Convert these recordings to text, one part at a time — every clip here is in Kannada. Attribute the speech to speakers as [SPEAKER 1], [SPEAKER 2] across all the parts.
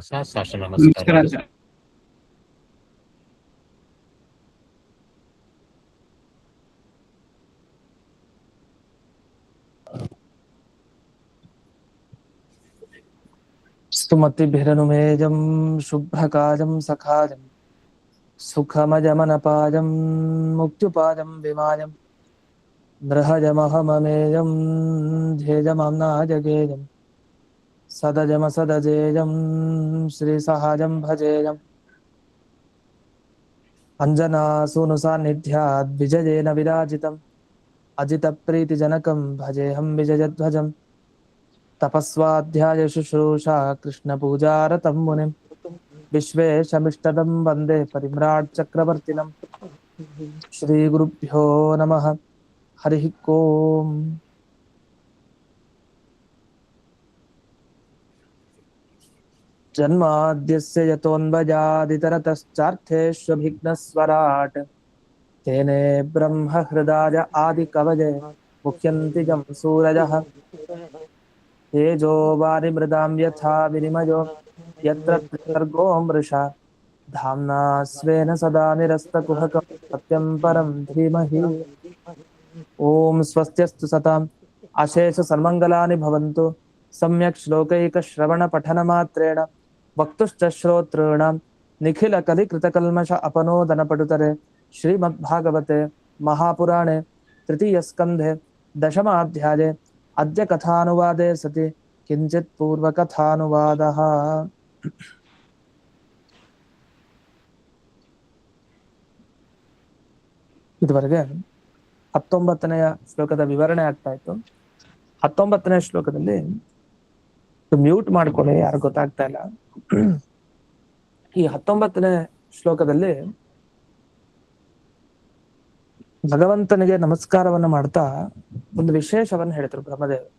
[SPEAKER 1] ಸಾಷ್ಟಾಂಗ
[SPEAKER 2] ನಮಸ್ಕಾರ
[SPEAKER 1] ನಮಸ್ಕಾರ.
[SPEAKER 2] ಆಚಾರ್ಯ.
[SPEAKER 3] ಸ್ತುಮತಿಭಿರನುಮೇಜಂ ಶುಭ್ರಕಾಜಂ ಸಖಾಜಂ ಸುಖಮಜಮನಪಾಜಂ ಮುಕ್ತ್ಯುಪಾಜಂ ವಿಮಾಜಂ ನೃಹಜಮಹಮಮೇಜಂ ಧ್ಯೇಜಮಾಮ್ನಾಜಗೇಜಂ ಸದಜಮಸದಜೇಜಂ ಶ್ರೀಸಹಾಜಂ ಭಜೇಜಂ ಅಂಜನಾಸೂನು ಸಾನ್ನಿಧ್ಯಾದ್ ವಿಜಯೇನ ವಿರಾಜಿತಂ ಅಜಿತಪ್ರೀತಿಜನಕಂ ಭಜೇಹಂ ವಿಜಯಧ್ವಜಂ ತಪಸ್ವಾಧ್ಯಾಯ ಶುಶ್ರೂಷಾ ಕೃಷ್ಣ ಪೂಜಾರತಂ ಮುನಿಂ ವಿಶ್ವೇಶಮಿಷ್ಟದಂ ವಂದೇ ಪರಿಮ್ರಾಟ್ ಚಕ್ರವರ್ತಿನಂ ಶ್ರೀ ಗುರುಭ್ಯೋ ನಮಃ ಹರಿ ಓಂ. ಜನ್ಮಾದ್ಯಸ್ಯ ಯತೋನ್ವಜಾದಿತರತಶ್ಚಾರ್ಥೇಷ್ವಭಿಘ್ನಸ್ವರಾಟ್ ತೇನೇ ಬ್ರಹ್ಮ ಹೃದಯ ಆದಿ ಕವಜೆ ಮುಖ್ಯಂತಿ ಜಂ ಸೂರಜಃ ತೇಜೋ ವಾರಿಮೃದಾಂ ಯಥಾ ವಿನಿಮಯೋ ಯತ್ರ ತ್ರಿಸರ್ಗೋ ಮೃಷಾ ಧಾಮ್ನಾ ಸ್ವೇನ ಸದಾ ನಿರಸ್ತಕುಹಕಂ ಸತ್ಯಂ ಪರಂ ಧೀಮಹಿ. ಓಂ ಸ್ವಸ್ತ್ಯಸ್ತು ಸತಾಂ ಅಶೇಷ ಸನ್ಮಂಗಲಾನಿ ಭವಂತು. ಸಮ್ಯಕ್ ಶ್ಲೋಕೈಕ ಶ್ರವಣ ಪಠನ ಮಾತ್ರೇಣ ವಕ್ತುಶ್ಚ ಶ್ರೋತॄಣಾಂ ನಿಖಿಲ ಕಲಿಕೃತಕಲ್ಮಷ ಅಪನೋದನ ಪಟುತರೆ. ಶ್ರೀಮದ್ಭಾಗವತೆ ಮಹಾಪುರಾಣೆ ತೃತೀಯ ಸ್ಕಂಧೆ ದಶಮಾಧ್ಯಾಯೇ ಅದ್ಯ ಕಥಾನುವಾದೇ ಸತಿ ಕಿಂಚಿತ್ ಪೂರ್ವಕಥಾನುವಾದಃ. ಇದುವರೆಗೆ 19ನೇ ಶ್ಲೋಕದ ವಿವರಣೆ ಆಗ್ತಾ ಇತ್ತು. 19ನೇ ಶ್ಲೋಕದಲ್ಲಿ ಮ್ಯೂಟ್ ಮಾಡ್ಕೊಳ್ಳಿ, ಯಾರು ಗೊತ್ತಾಗ್ತಾ ಇಲ್ಲ. ಈ 19ನೇ ಶ್ಲೋಕದಲ್ಲಿ ಭಗವಂತನಿಗೆ ನಮಸ್ಕಾರವನ್ನ ಮಾಡ್ತಾ ಒಂದು ವಿಶೇಷವನ್ನು ಹೇಳಿದ್ರು ಬ್ರಹ್ಮದೇವರು.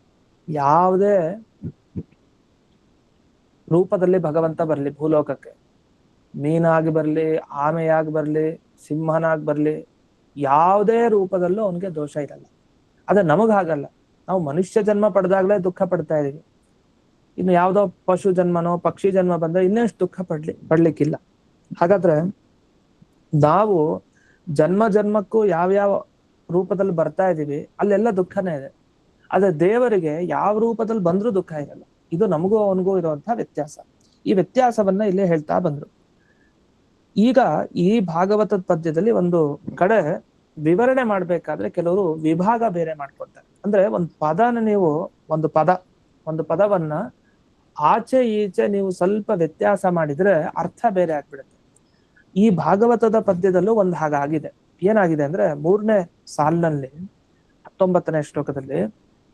[SPEAKER 3] ಯಾವುದೇ ರೂಪದಲ್ಲಿ ಭಗವಂತ ಬರ್ಲಿ ಭೂಲೋಕಕ್ಕೆ, ಮೀನಾಗಿ ಬರ್ಲಿ, ಆಮೆಯಾಗಿ ಬರ್ಲಿ, ಸಿಂಹನಾಗಿ ಬರ್ಲಿ, ಯಾವುದೇ ರೂಪದಲ್ಲೂ ಅವನಿಗೆ ದೋಷ ಇರಲ್ಲ. ಆದ್ರೆ ನಮಗ್ ಹಾಗಲ್ಲ. ನಾವು ಮನುಷ್ಯ ಜನ್ಮ ಪಡೆದಾಗ್ಲೇ ದುಃಖ ಪಡ್ತಾ ಇದೀವಿ. ಇನ್ನು ಯಾವ್ದೋ ಪಶು ಜನ್ಮನೋ ಪಕ್ಷಿ ಜನ್ಮ ಬಂದ್ರೆ ಇನ್ನೆಷ್ಟು ದುಃಖ ಪಡ್ಲಿಕ್ಕಿಲ್ಲ. ಹಾಗಾದ್ರೆ ನಾವು ಜನ್ಮ ಜನ್ಮಕ್ಕೂ ಯಾವ್ಯಾವ ರೂಪದಲ್ಲಿ ಬರ್ತಾ ಇದೀವಿ ಅಲ್ಲೆಲ್ಲ ದುಃಖನೇ ಇದೆ. ಆದ್ರೆ ದೇವರಿಗೆ ಯಾವ ರೂಪದಲ್ಲಿ ಬಂದ್ರೂ ದುಃಖ ಇರಲ್ಲ. ಇದು ನಮಗೂ ಅವನಿಗೂ ಇರುವಂತಹ ವ್ಯತ್ಯಾಸ. ಈ ವ್ಯತ್ಯಾಸವನ್ನ ಇಲ್ಲೇ ಹೇಳ್ತಾ ಬಂದ್ರು. ಈಗ ಈ ಭಾಗವತದ ಪದ್ಯದಲ್ಲಿ ಒಂದು ಕಡೆ ವಿವರಣೆ ಮಾಡ್ಬೇಕಾದ್ರೆ ಕೆಲವರು ವಿಭಾಗ ಬೇರೆ ಮಾಡ್ಕೊಳ್ತಾರೆ. ಅಂದ್ರೆ ಒಂದು ಪದನ ನೀವು ಒಂದು ಪದವನ್ನ ಆಚೆ ಈಚೆ ನೀವು ಸ್ವಲ್ಪ ವ್ಯತ್ಯಾಸ ಮಾಡಿದ್ರೆ ಅರ್ಥ ಬೇರೆ ಆಗ್ಬಿಡುತ್ತೆ. ಈ ಭಾಗವತದ ಪದ್ಯದಲ್ಲೂ ಒಂದು ಹಾಗಾಗಿದೆ. ಏನಾಗಿದೆ ಅಂದ್ರೆ 3ನೇ ಸಾಲಿನಲ್ಲಿ 19ನೇ ಶ್ಲೋಕದಲ್ಲಿ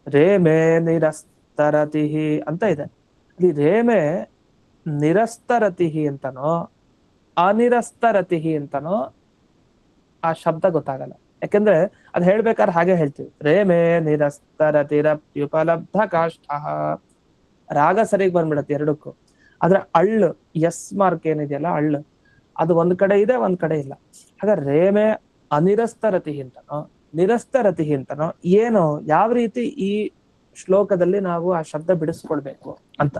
[SPEAKER 3] ರೇಮೆ ನಿರಸ್ತರತಿಹಿ ಅಂತ ಇದೆ. ಈ ರೇಮೆ ನಿರಸ್ತರತಿಹಿ ಅಂತನೋ ಅನಿರಸ್ತರತಿಹಿ ಅಂತನೋ ಆ ಶಬ್ದ ಗೊತ್ತಾಗಲ್ಲ. ಯಾಕೆಂದ್ರೆ ಅದ್ ಹೇಳ್ಬೇಕಾದ್ರೆ ಹಾಗೆ ಹೇಳ್ತೀವಿ, ರೇಮೆ ನಿರಸ್ತರತಿರಪ್ಯುಪಲಬ್ಧ ಕಾಷ್ಟ. ರಾಗ ಸರಿಗ್ ಬಂದ್ಬಿಡತ್ತೆ ಎರಡಕ್ಕೂ. ಆದ್ರೆ ಅಳ್ಳು ಎಸ್ ಮಾರ್ಕ್ ಏನಿದೆಯಲ್ಲ, ಅಳ್ಳು ಅದು ಒಂದ್ ಕಡೆ ಇದೆ, ಒಂದ್ ಕಡೆ ಇಲ್ಲ. ಹಾಗಾದ್ರೆ ರೇಮೆ ಅನಿರಸ್ತರತಿ ಅಂತನೋ ನಿರಸ್ತರತಿ ಅಂತನೋ ಏನು, ಯಾವ ರೀತಿ ಈ ಶ್ಲೋಕದಲ್ಲಿ ನಾವು ಆ ಶಬ್ದ ಬಿಡಿಸ್ಕೊಳ್ಬೇಕು ಅಂತ.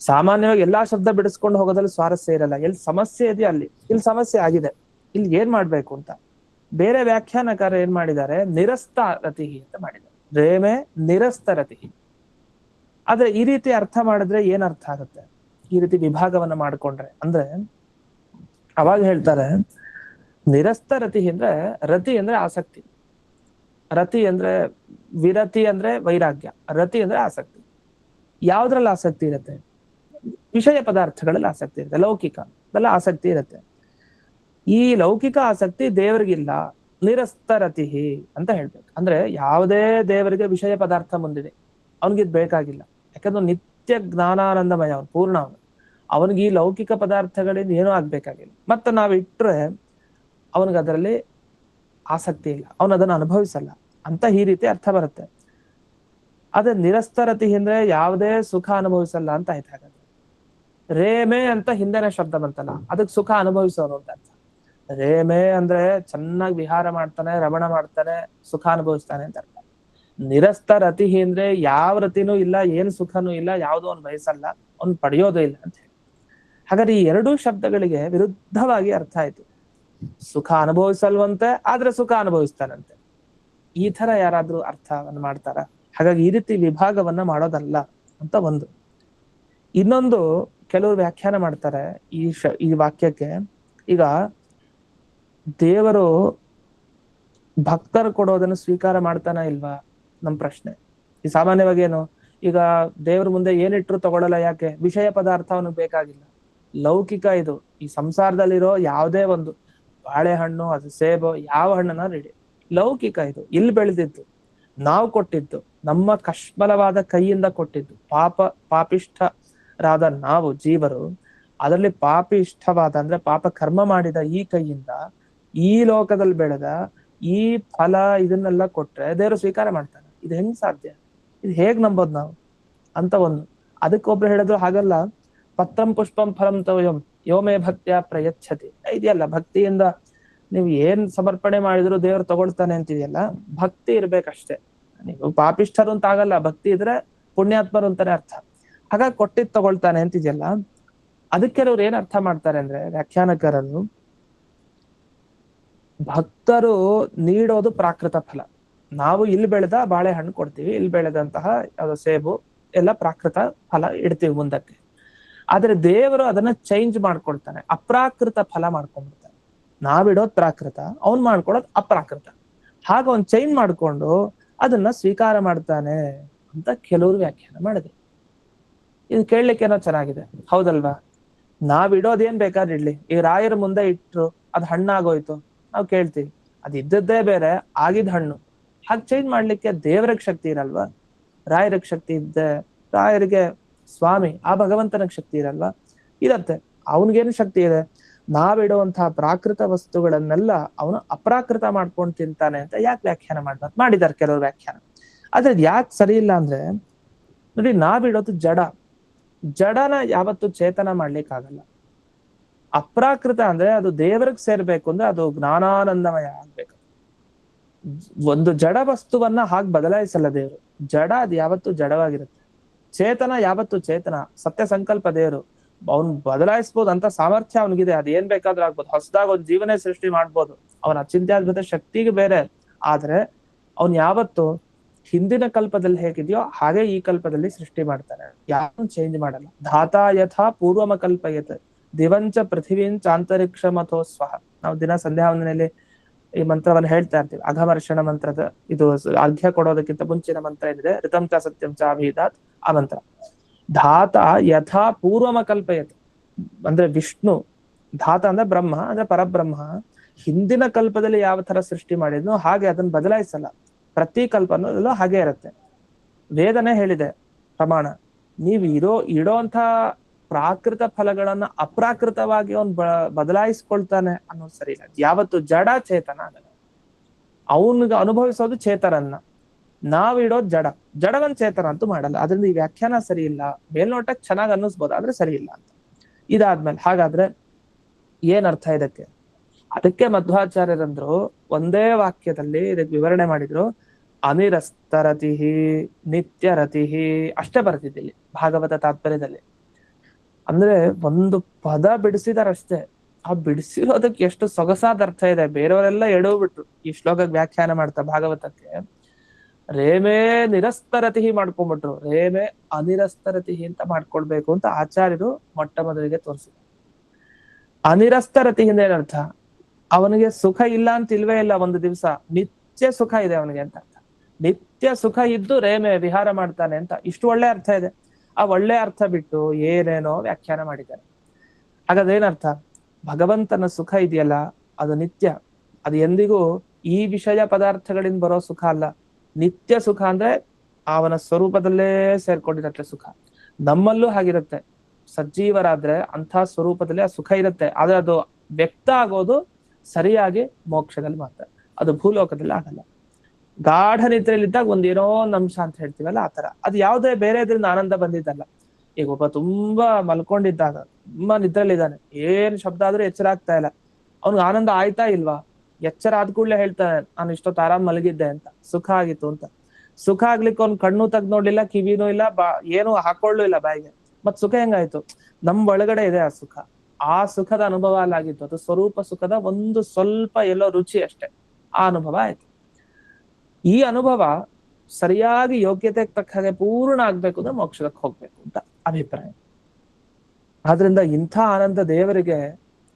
[SPEAKER 3] ಸಾಮಾನ್ಯವಾಗಿ ಎಲ್ಲಾ ಶಬ್ದ ಬಿಡಿಸ್ಕೊಂಡು ಹೋಗೋದ್ರಲ್ಲಿ ಸ್ವಾರಸ್ಯ ಇರಲ್ಲ. ಎಲ್ಲಿ ಸಮಸ್ಯೆ ಇದೆಯೋ ಅಲ್ಲಿ. ಇಲ್ಲಿ ಸಮಸ್ಯೆ ಆಗಿದೆ, ಇಲ್ಲಿ ಏನ್ ಮಾಡ್ಬೇಕು ಅಂತ ಬೇರೆ ವ್ಯಾಖ್ಯಾನಕಾರ ಏನ್ ಮಾಡಿದ್ದಾರೆ, ನಿರಸ್ತರತಿ ಅಂತ ಮಾಡಿದ್ದಾರೆ. ರೇಮೆ ನಿರಸ್ತರತಿ. ಆದ್ರೆ ಈ ರೀತಿ ಅರ್ಥ ಮಾಡಿದ್ರೆ ಏನ್ ಅರ್ಥ ಆಗುತ್ತೆ, ಈ ರೀತಿ ವಿಭಾಗವನ್ನ ಮಾಡ್ಕೊಂಡ್ರೆ ಅಂದ್ರೆ ಅವಾಗ ಹೇಳ್ತಾರೆ ನಿರಸ್ತರತಿ ಅಂದ್ರೆ, ರತಿ ಅಂದ್ರೆ ಆಸಕ್ತಿ, ರತಿ ಅಂದ್ರೆ ವಿರತಿ ಅಂದ್ರೆ ವೈರಾಗ್ಯ, ರತಿ ಅಂದ್ರೆ ಆಸಕ್ತಿ. ಯಾವ್ದ್ರಲ್ಲಿ ಆಸಕ್ತಿ ಇರುತ್ತೆ? ವಿಷಯ ಪದಾರ್ಥಗಳಲ್ಲಿ ಆಸಕ್ತಿ ಇರುತ್ತೆ, ಲೌಕಿಕ ಅದೆಲ್ಲ ಆಸಕ್ತಿ ಇರುತ್ತೆ. ಈ ಲೌಕಿಕ ಆಸಕ್ತಿ ದೇವರಿಗಿಲ್ಲ. ನಿರಸ್ತರತಿ ಅಂತ ಹೇಳ್ಬೇಕು. ಅಂದ್ರೆ ಯಾವುದೇ ದೇವರಿಗೆ ವಿಷಯ ಪದಾರ್ಥ ಮುಂದಿದೆ, ಅವನಿಗಿದ್ ಬೇಕಾಗಿಲ್ಲ. ಯಾಕಂದ್ರೆ ನಿತ್ಯ ಜ್ಞಾನಾನಂದಮಯ, ಅವನು ಪೂರ್ಣ. ಅವನಿಗೆ ಈ ಲೌಕಿಕ ಪದಾರ್ಥಗಳಿಂದ ಏನೂ ಆಗ್ಬೇಕಾಗಿಲ್ಲ. ಮತ್ತೆ ನಾವು ಇಟ್ರೆ ಅವನಿಗೆ ಅದರಲ್ಲಿ ಆಸಕ್ತಿ ಇಲ್ಲ, ಅವನು ಅದನ್ನು ಅನುಭವಿಸಲ್ಲ ಅಂತ ಈ ರೀತಿ ಅರ್ಥ ಬರುತ್ತೆ. ಅದೇ ನಿರಸ್ತರತಿ ಅಂದ್ರೆ ಯಾವುದೇ ಸುಖ ಅನುಭವಿಸಲ್ಲ ಅಂತ ಆಯ್ತು. ಹಾಗಾದ್ರೆ ರೇಮೆ ಅಂತ ಹಿಂದೆನೆ ಶಬ್ದ ಬಂತಲ್ಲ, ಅದಕ್ಕೆ ಸುಖ ಅನುಭವಿಸೋನು ಅಂತ ಅರ್ಥ. ರೇಮೆ ಅಂದ್ರೆ ಚೆನ್ನಾಗಿ ವಿಹಾರ ಮಾಡ್ತಾನೆ, ರಮಣ ಮಾಡ್ತಾನೆ, ಸುಖ ಅನುಭವಿಸ್ತಾನೆ ಅಂತ ಅರ್ಥ. ನಿರಸ್ತರತಿ ಅಂದ್ರೆ ಯಾವ ರತಿನೂ ಇಲ್ಲ, ಏನ್ ಸುಖನೂ ಇಲ್ಲ, ಯಾವ್ದು ಅವ್ನು ಬಯಸಲ್ಲ, ಅವ್ನು ಪಡೆಯೋದು ಇಲ್ಲ ಅಂತ ಹೇಳಿ. ಹಾಗಾದ್ರೆ ಈ ಎರಡೂ ಶಬ್ದಗಳಿಗೆ ವಿರುದ್ಧವಾಗಿ ಅರ್ಥ ಆಯ್ತು. ಸುಖ ಅನುಭವಿಸಲ್ವಂತೆ ಆದ್ರೆ ಸುಖ ಅನುಭವಿಸ್ತಾನಂತೆ. ಈ ತರ ಯಾರಾದ್ರೂ ಅರ್ಥವನ್ನು ಮಾಡ್ತಾರ? ಹಾಗಾಗಿ ಈ ರೀತಿ ವಿಭಾಗವನ್ನ ಮಾಡೋದಲ್ಲ ಅಂತ ಒಂದು. ಇನ್ನೊಂದು, ಕೆಲವರು ವ್ಯಾಖ್ಯಾನ ಮಾಡ್ತಾರೆ ಈ ವಾಕ್ಯಕ್ಕೆ. ಈಗ ದೇವರು ಭಕ್ತರು ಕೊಡೋದನ್ನು ಸ್ವೀಕಾರ ಮಾಡ್ತಾನ ಇಲ್ವಾ ನಮ್ ಪ್ರಶ್ನೆ. ಈ ಸಾಮಾನ್ಯವಾಗಿ ಏನು, ಈಗ ದೇವ್ರ ಮುಂದೆ ಏನಿಟ್ರು ತಗೊಳಲ್ಲ. ಯಾಕೆ? ವಿಷಯ ಪದಾರ್ಥ ಅವನಿಗೆ ಬೇಕಾಗಿಲ್ಲ. ಲೌಕಿಕ ಇದು. ಈ ಸಂಸಾರದಲ್ಲಿರೋ ಯಾವುದೇ ಒಂದು ಬಾಳೆಹಣ್ಣು, ಅದು ಸೇಬು, ಯಾವ ಹಣ್ಣನ್ನ ರೆಡಿ, ಲೌಕಿಕ ಇದು. ಇಲ್ಲಿ ಬೆಳೆದಿದ್ದು, ನಾವು ಕೊಟ್ಟಿದ್ದು, ನಮ್ಮ ಕಶ್ಮಲವಾದ ಕೈಯಿಂದ ಕೊಟ್ಟಿದ್ದು. ಪಾಪಿಷ್ಠರಾದ ನಾವು ಜೀವರು, ಅದರಲ್ಲಿ ಪಾಪಿಷ್ಠವಾದ ಅಂದ್ರೆ ಪಾಪ ಕರ್ಮ ಮಾಡಿದ ಈ ಕೈಯಿಂದ ಈ ಲೋಕದಲ್ಲಿ ಬೆಳೆದ ಈ ಫಲ ಇದನ್ನೆಲ್ಲ ಕೊಟ್ರೆ ದೇವರು ಸ್ವೀಕಾರ ಮಾಡ್ತಾನೆ. ಇದು ಹೆಂಗ್ ಸಾಧ್ಯ? ಇದು ಹೇಗ್ ನಂಬೋದು ನಾವು ಅಂತ ಒಂದು. ಅದಕ್ಕೊಬ್ರು ಹೇಳಿದ್ರು ಹಾಗಲ್ಲ, ಪತ್ರಂ ಪುಷ್ಪಂ ಫಲಂ ತೋಯಂ ಯೋಮೇ ಭಕ್ತಿಯ ಪ್ರಯಚ್ಛತಿ ಇದೆಯಲ್ಲ. ಭಕ್ತಿಯಿಂದ ನೀವು ಏನ್ ಸಮರ್ಪಣೆ ಮಾಡಿದ್ರು ದೇವ್ರು ತಗೊಳ್ತಾನೆ ಅಂತಿದೆಯಲ್ಲ, ಭಕ್ತಿ ಇರ್ಬೇಕಷ್ಟೇ. ನೀವು ಪಾಪಿಷ್ಠರು ಅಂತ ಆಗಲ್ಲ, ಭಕ್ತಿ ಇದ್ರೆ ಪುಣ್ಯಾತ್ಮರು ಅಂತಾನೆ ಅರ್ಥ. ಹಾಗಾಗಿ ಕೊಟ್ಟಿದ್ ತಗೊಳ್ತಾನೆ ಅಂತಿದೆಯಲ್ಲ, ಅದಕ್ಕೆ ಅವ್ರು ಏನ್ ಅರ್ಥ ಮಾಡ್ತಾರೆ ಅಂದ್ರೆ ವ್ಯಾಖ್ಯಾನಕಾರರು, ಭಕ್ತರು ನೀಡೋದು ಪ್ರಾಕೃತ ಫಲ. ನಾವು ಇಲ್ಲಿ ಬೆಳೆದ ಬಾಳೆಹಣ್ಣು ಕೊಡ್ತೀವಿ, ಇಲ್ಲಿ ಬೆಳೆದಂತಹ ಯಾವ್ದು ಸೇಬು ಎಲ್ಲ ಪ್ರಾಕೃತ ಫಲ ಇಡ್ತೀವಿ ಮುಂದಕ್ಕೆ. ಆದ್ರೆ ದೇವರು ಅದನ್ನ ಚೇಂಜ್ ಮಾಡ್ಕೊಳ್ತಾನೆ, ಅಪ್ರಾಕೃತ ಫಲ ಮಾಡ್ಕೊಂಡ್ಬಿಡ್ತಾನೆ. ನಾವಿಡೋದ್ ಪ್ರಾಕೃತ, ಅವ್ನ್ ಮಾಡ್ಕೊಳೋದ್ ಅಪ್ರಾಕೃತ. ಹಾಗ ಅವ್ನ್ ಚೇಂಜ್ ಮಾಡ್ಕೊಂಡು ಅದನ್ನ ಸ್ವೀಕಾರ ಮಾಡ್ತಾನೆ ಅಂತ ಕೆಲವರು ವ್ಯಾಖ್ಯಾನ ಮಾಡಿದ್ರು. ಇದು ಕೇಳಲಿಕ್ಕೆ ಏನೋ ಚೆನ್ನಾಗಿದೆ, ಹೌದಲ್ವಾ? ನಾವಿಡೋದೇನ್ ಬೇಕಾದ್ರೆ ಇಡ್ಲಿ. ಈಗ ರಾಯರ ಮುಂದೆ ಇಟ್ರು ಅದ್ ಹಣ್ಣಾಗೋಯ್ತು, ನಾವು ಕೇಳ್ತೀವಿ ಅದ್ ಇದ್ದದ್ದೇ ಬೇರೆ, ಆಗಿದ್ ಹಣ್ಣು. ಹಾಗೆ ಚೇಂಜ್ ಮಾಡ್ಲಿಕ್ಕೆ ದೇವರಿಗೆ ಶಕ್ತಿ ಇರಲ್ವಾ? ರಾಯರಿಗೆ ಶಕ್ತಿ ಇದ್ದೆ, ರಾಯರಿಗೆ ಸ್ವಾಮಿ ಆ ಭಗವಂತನಿಗೆ ಶಕ್ತಿ ಇರಲ್ವಾ? ಇರತ್ತೆ. ಅವನಿಗೇನು ಶಕ್ತಿ ಇದೆ? ನಾವಿಡುವಂತಹ ಪ್ರಾಕೃತ ವಸ್ತುಗಳನ್ನೆಲ್ಲ ಅವನು ಅಪ್ರಾಕೃತ ಮಾಡ್ಕೊಂಡು ತಿಂತಾನೆ ಅಂತ ಯಾಕೆ ವ್ಯಾಖ್ಯಾನ ಮಾಡಿದ್ದಾರೆ ಕೆಲವರು ವ್ಯಾಖ್ಯಾನ. ಆದ್ರೆ ಯಾಕೆ ಸರಿ ಇಲ್ಲ ಅಂದ್ರೆ, ನೋಡಿ, ನಾವಿಡೋದು ಜಡ. ಜಡನ ಯಾವತ್ತು ಚೇತನ ಮಾಡ್ಲಿಕ್ಕಾಗಲ್ಲ. ಅಪ್ರಾಕೃತ ಅಂದ್ರೆ ಅದು ದೇವರಿಗೆ ಸೇರ್ಬೇಕು ಅಂದ್ರೆ ಅದು ಜ್ಞಾನಾನಂದಮಯ ಆಗ್ಬೇಕು. ಒಂದು ಜಡ ವಸ್ತುವನ್ನ ಹಾಗೆ ಬದಲಾಯಿಸಲ್ಲ ದೇವರು. ಜಡ ಅದು ಯಾವತ್ತು ಜಡವಾಗಿರುತ್ತೆ. ಚೇತನ ಯಾವತ್ತು ಚೇತನ. ಸತ್ಯ ಸಂಕಲ್ಪ ದೇವರು, ಅವನ್ ಬದಲಾಯಿಸ್ಬೋದು ಅಂತ ಸಾಮರ್ಥ್ಯ ಅವನಿಗಿದೆ. ಅದ್ ಏನ್ ಬೇಕಾದ್ರೂ ಆಗ್ಬೋದು. ಹೊಸದಾಗ ಒಂದ್ ಜೀವನ ಸೃಷ್ಟಿ ಮಾಡ್ಬೋದು. ಅವನ ಅಚಿಂತ್ಯಾದ್ಭುತ ಶಕ್ತಿಗೆ ಬೇರೆ. ಆದ್ರೆ ಅವನ್ ಯಾವತ್ತು ಹಿಂದಿನ ಕಲ್ಪದಲ್ಲಿ ಹೇಗಿದೆಯೋ ಹಾಗೆ ಈ ಕಲ್ಪದಲ್ಲಿ ಸೃಷ್ಟಿ ಮಾಡ್ತಾನೆ. ಯಾರು ಚೇಂಜ್ ಮಾಡಲ್ಲ. ಧಾತಾ ಯಥಾ ಪೂರ್ವಮ ಕಲ್ಪಯತ್ ದಿವಂಚ ಪೃಥಿವೀಂಚ ಅಂತರಿಕ್ಷ ಮಥೋ ಸ್ವಹ. ನಾವು ದಿನ ಸಂಧ್ಯಾ ವಂದನೆಯಲ್ಲಿ ಈ ಮಂತ್ರವನ್ನು ಹೇಳ್ತಾ ಇರ್ತೀವಿ. ಅಘಮರ್ಷಣ ಮಂತ್ರದ ಇದು ಅರ್ಘ್ಯ ಕೊಡೋದಕ್ಕಿಂತ ಮುಂಚಿನ ಮಂತ್ರ ಏನಿದೆ, ಋತಂ ಚ ಸತ್ಯಂ ಚ ಅಭಿದಾತ್, ಆ ಮಂತ್ರ. ಧಾತ ಯಥಾ ಪೂರ್ವಮ ಕಲ್ಪಯತ್ ಅಂದ್ರೆ ವಿಷ್ಣು, ಧಾತ ಅಂದ್ರೆ ಬ್ರಹ್ಮ ಅಂದ್ರೆ ಪರಬ್ರಹ್ಮ, ಹಿಂದಿನ ಕಲ್ಪದಲ್ಲಿ ಯಾವ ತರ ಸೃಷ್ಟಿ ಮಾಡಿದ್ನೋ ಹಾಗೆ ಅದನ್ನ ಬದಲಾಯಿಸಲ್ಲ. ಪ್ರತಿ ಕಲ್ಪನಲ್ಲೂ ಹಾಗೆ ಇರುತ್ತೆ. ವೇದನೆ ಹೇಳಿದೆ ಪ್ರಮಾಣ, ನೀವು ಇಡೋಂಥ ಪ್ರಾಕೃತ ಫಲಗಳನ್ನ ಅಪ್ರಾಕೃತವಾಗಿ ಅವನ್ ಬದಲಾಯಿಸ್ಕೊಳ್ತಾನೆ ಅನ್ನೋದು ಸರಿ ಇಲ್ಲ. ಯಾವತ್ತು ಜಡ ಚೇತನ ಆಗಲ್ಲ. ಅವನಿಗೆ ಅನುಭವಿಸೋದು ಚೇತನನ್ನ, ನಾವಿಡೋದು ಜಡ. ಜಡವನ್ ಚೇತನ ಅಂತೂ ಮಾಡಲ್ಲ. ಅದರಿಂದ ಈ ವ್ಯಾಖ್ಯಾನ ಸರಿ ಇಲ್ಲ. ಮೇಲ್ನೋಟಕ್ಕೆ ಚೆನ್ನಾಗ್ ಅನ್ನಿಸ್ಬೋದು, ಆದ್ರೆ ಸರಿ ಇಲ್ಲ ಅಂತ. ಇದಾದ್ಮೇಲೆ ಹಾಗಾದ್ರೆ ಏನ್ ಅರ್ಥ ಇದಕ್ಕೆ? ಅದಕ್ಕೆ ಮಧ್ವಾಚಾರ್ಯರಂದ್ರು ಒಂದೇ ವಾಕ್ಯದಲ್ಲಿ ಇದಕ್ಕೆ ವಿವರಣೆ ಮಾಡಿದ್ರು. ಅನಿರಸ್ತರತಿಹಿ ನಿತ್ಯರತಿಹಿ ಅಷ್ಟೇ ಬರ್ತಿದ್ದಿಲ್ಲಿ ಭಾಗವತ ತಾತ್ಪರ್ಯದಲ್ಲಿ. ಅಂದ್ರೆ ಒಂದು ಪದ ಬಿಡಿಸಿದಾರಷ್ಟೇ. ಆ ಬಿಡಿಸಿರೋದಕ್ಕೆ ಎಷ್ಟು ಸೊಗಸಾದ ಅರ್ಥ ಇದೆ. ಬೇರೆಯವರೆಲ್ಲ ಎಡವ್ಬಿಟ್ರು ಈ ಶ್ಲೋಕಕ್ಕೆ ವ್ಯಾಖ್ಯಾನ ಮಾಡ್ತಾ ಭಾಗವತಕ್ಕೆ. ರೇಮೇ ನಿರಸ್ತರತಿಹಿ ಮಾಡ್ಕೊಂಡ್ಬಿಟ್ರು. ರೇಮೇ ಅನಿರಸ್ತರತಿಹಿ ಅಂತ ಮಾಡ್ಕೊಳ್ಬೇಕು ಅಂತ ಆಚಾರ್ಯರು ಮೊಟ್ಟ ಮೊದಲಿಗೆ ತೋರಿಸಿದ್ರು. ಅನಿರಸ್ತರತಿಹಿಂದ ಏನರ್ಥ? ಅವನಿಗೆ ಸುಖ ಇಲ್ಲ ಅಂತ ಇಲ್ವೇ ಇಲ್ಲ. ಒಂದು ದಿವಸ ನಿತ್ಯ ಸುಖ ಇದೆ ಅವನಿಗೆ ಅಂತ ಅರ್ಥ. ನಿತ್ಯ ಸುಖ ಇದ್ದು ರೇಮೆ ವಿಹಾರ ಮಾಡ್ತಾನೆ ಅಂತ. ಇಷ್ಟು ಒಳ್ಳೆ ಅರ್ಥ ಇದೆ. ಆ ಒಳ್ಳೆ ಅರ್ಥ ಬಿಟ್ಟು ಏನೇನೋ ವ್ಯಾಖ್ಯಾನ ಮಾಡಿದ್ದಾರೆ. ಹಾಗಾದ್ರೆ ಏನರ್ಥ? ಭಗವಂತನ ಸುಖ ಇದೆಯಲ್ಲ ಅದು ನಿತ್ಯ. ಅದು ಎಂದಿಗೂ ಈ ವಿಷಯ ಪದಾರ್ಥಗಳಿಂದ ಬರೋ ಸುಖ ಅಲ್ಲ. ನಿತ್ಯ ಸುಖ ಅಂದ್ರೆ ಅವನ ಸ್ವರೂಪದಲ್ಲೇ ಸೇರ್ಕೊಂಡಿರತ್ತೆ ಸುಖ. ನಮ್ಮಲ್ಲೂ ಹಾಗಿರುತ್ತೆ. ಸಜ್ಜೀವರಾದ್ರೆ ಅಂಥ ಸ್ವರೂಪದಲ್ಲಿ ಆ ಸುಖ ಇರುತ್ತೆ. ಆದ್ರೆ ಅದು ವ್ಯಕ್ತ ಆಗೋದು ಸರಿಯಾಗಿ ಮೋಕ್ಷದಲ್ಲಿ ಮಾತ್ರ. ಅದು ಭೂಲೋಕದಲ್ಲಿ ಆಗಲ್ಲ. ಗಾಢ ನಿದ್ರೆಯಲ್ಲಿದ್ದಾಗ ಒಂದೇನೋ ಒಂದು ಅಂಶ ಅಂತ ಹೇಳ್ತೀವಲ್ಲ, ಆತರ. ಅದು ಯಾವುದೇ ಬೇರೆ ಇದ್ರಿಂದ ಆನಂದ ಬಂದಿದ್ದಲ್ಲ. ಈಗ ಒಬ್ಬ ತುಂಬಾ ಮಲ್ಕೊಂಡಿದ್ದಾಗ, ತುಂಬಾ ನಿದ್ರೆಯಲ್ಲಿದ್ದಾನೆ, ಏನ್ ಶಬ್ದ ಆದ್ರೂ ಎಚ್ಚರ ಆಗ್ತಾ ಇಲ್ಲ, ಅವ್ನಿಗೆ ಆನಂದ ಆಯ್ತಾ ಇಲ್ವಾ? ಎಚ್ಚರ ಆದ ಕೂಡಲೇ ಹೇಳ್ತಾನೆ, ನಾನು ಇಷ್ಟೊತ್ತು ಆರಾಮ್ ಮಲಗಿದ್ದೆ ಅಂತ, ಸುಖ ಆಗಿತ್ತು ಅಂತ. ಸುಖ ಆಗ್ಲಿಕ್ಕೆ ಅವ್ನ್ ಕಣ್ಣು ತೆಗ್ದು ನೋಡ್ಲಿಲ್ಲ, ಕಿವಿನೂ ಇಲ್ಲ, ಏನೂ ಹಾಕೊಳ್ಳೂ ಇಲ್ಲ ಬಾಯಿಗೆ. ಮತ್ ಸುಖ ಹೆಂಗಾಯ್ತು? ನಮ್ ಒಳಗಡೆ ಇದೆ ಆ ಸುಖ, ಆ ಸುಖದ ಅನುಭವ ಅಲ್ಲಾಗಿತ್ತು, ಅದು ಸ್ವರೂಪ ಸುಖದ ಒಂದು ಸ್ವಲ್ಪ ಎಲ್ಲೋ ರುಚಿ ಅಷ್ಟೇ, ಆ ಅನುಭವ ಆಯ್ತು. ಈ ಅನುಭವ ಸರಿಯಾಗಿ ಯೋಗ್ಯತೆಗೆ ತಕ್ಕ ಹಾಗೆ ಪೂರ್ಣ ಆಗ್ಬೇಕು ಅಂದ್ರೆ ಮೋಕ್ಷಕ್ಕೆ ಹೋಗ್ಬೇಕು ಅಂತ ಅಭಿಪ್ರಾಯ. ಆದ್ರಿಂದ ಇಂಥ ಆನಂದ ದೇವರಿಗೆ